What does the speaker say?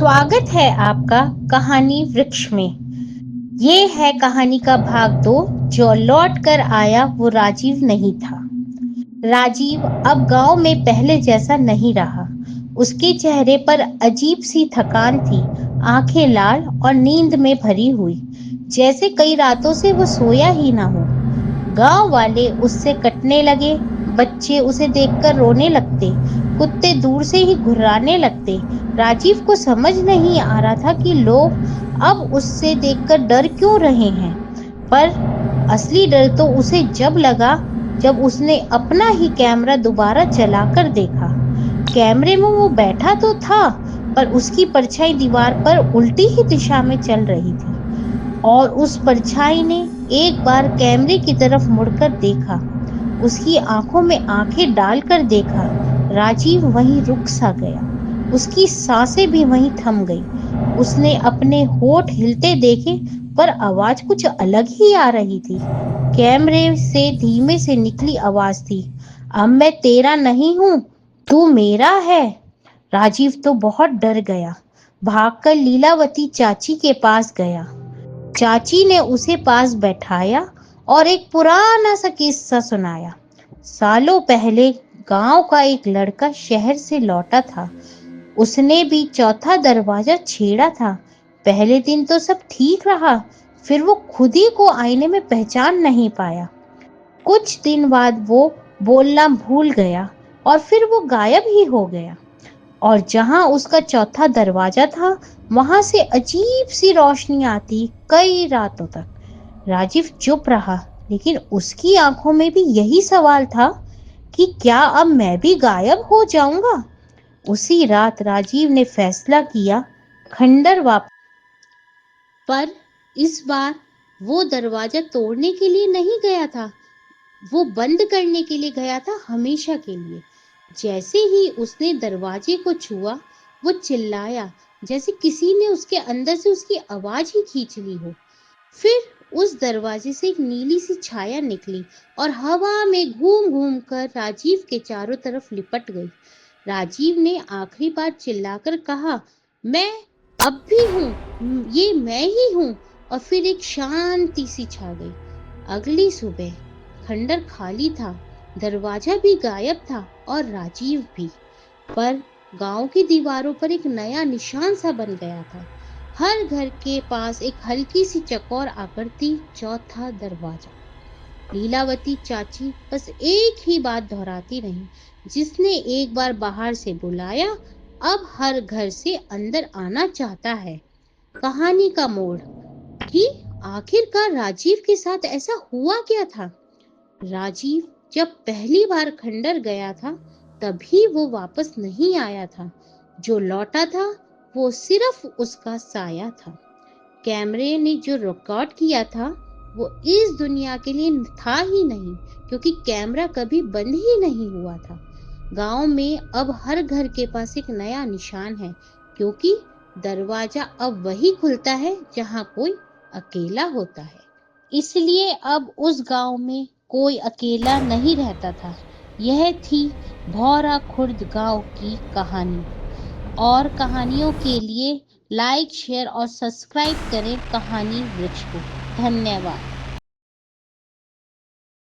स्वागत है आपका कहानी वृक्ष में। ये है कहानी का भाग 2। जो लौट कर आया वो राजीव नहीं था। राजीव अब गांव में पहले जैसा नहीं रहा। उसके चेहरे पर अजीब सी थकान थी, आंखें लाल और नींद में भरी हुई, जैसे कई रातों से वो सोया ही ना हो। गांव वाले उससे कटने लगे, बच्चे उसे देखकर रोने लगते, कुत्ते दूर से ही घुर्राने लगते। राजीव को समझ नहीं आ रहा था कि लोग अब उससे देखकर डर क्यों रहे हैं, पर असली डर तो उसे जब लगा जब उसने अपना ही कैमरा दोबारा चलाकर देखा। कैमरे में वो बैठा तो था, पर उसकी परछाई दीवार पर उल्टी ही दिशा में चल रही थी और उस परछाई ने एक बार कैमरे की तरफ मुड़कर देखा, उसकी आंखों में आंखें डालकर देखा। राजीव वहीं रुक सा गया, उसकी सांसें भी वहीं थम गई। उसने अपने होठ हिलते देखे, पर आवाज कुछ अलग ही आ रही थी। कैमरे से धीमे से निकली आवाज थी, अब मैं तेरा नहीं हूं, तू मेरा है। राजीव तो बहुत डर गया, भागकर लीलावती चाची के पास गया। चाची ने उसे पास बैठाया और एक पुराना सा किस्सा सुनाया। सालों पहले गांव का एक लड़का शहर से लौटा था। उसने भी चौथा दरवाजा छेड़ा था। पहले दिन तो सब ठीक रहा, फिर वो खुद ही को आईने में पहचान नहीं पाया। कुछ दिन बाद वो बोलना भूल गया और फिर वो गायब ही हो गया। और जहां उसका चौथा दरवाजा था, वहां से अजीब सी रोशनी आती कई रातों तक। राजीव चुप रहा, लेकिन उसकी आंखों में भी यही सवाल था कि क्या अब मैं भी गायब हो जाऊंगा। उसी रात राजीव ने फैसला किया, खंडर वापस। पर इस बार वो दरवाजा तोड़ने के लिए नहीं गया था, वो बंद करने के लिए गया था, हमेशा के लिए। जैसे ही उसने दरवाजे को छुआ, वो चिल्लाया जैसे किसी ने उसके अंदर से उसकी आवाज ही खींच ली हो। फिर उस दरवाजे से एक नीली सी छाया निकली और हवा में घूम घूम कर राजीव के चारों तरफ लिपट गई। राजीव ने आखिरी बार चिल्लाकर कहा, मैं अब भी हूँ, ये मैं ही हूँ। और फिर एक शांति सी छा गई। अगली सुबह खंडर खाली था, दरवाजा भी गायब था और राजीव भी। पर गांव की दीवारों पर एक नया निशान सा बन गया था। हर घर के पास एक हल्की सी चौकोर आकृति, चौथा दरवाजा। लीलावती चाची बस एक ही बात दोहराती रही, जिसने एक बार बाहर से बुलाया, अब हर घर से अंदर आना चाहता है। कहानी का मोड़ कि आखिरकार राजीव के साथ ऐसा हुआ क्या था। राजीव जब पहली बार खंडर गया था, तभी वो वापस नहीं आया था। जो लौटा था वो सिर्फ उसका साया था। कैमरे ने जो रिकॉर्ड किया था वो इस दुनिया के लिए था ही नहीं, क्योंकि कैमरा कभी बंद ही नहीं हुआ था। गांव में अब हर घर के पास एक नया निशान है, क्योंकि दरवाजा अब वही खुलता है जहां कोई अकेला होता है। इसलिए अब उस गांव में कोई अकेला नहीं रहता था। यह थी भौरा खुर्द गांव की कहानी। और कहानियों के लिए लाइक, शेयर और सब्सक्राइब करें कहानी वृक्ष को। धन्यवाद।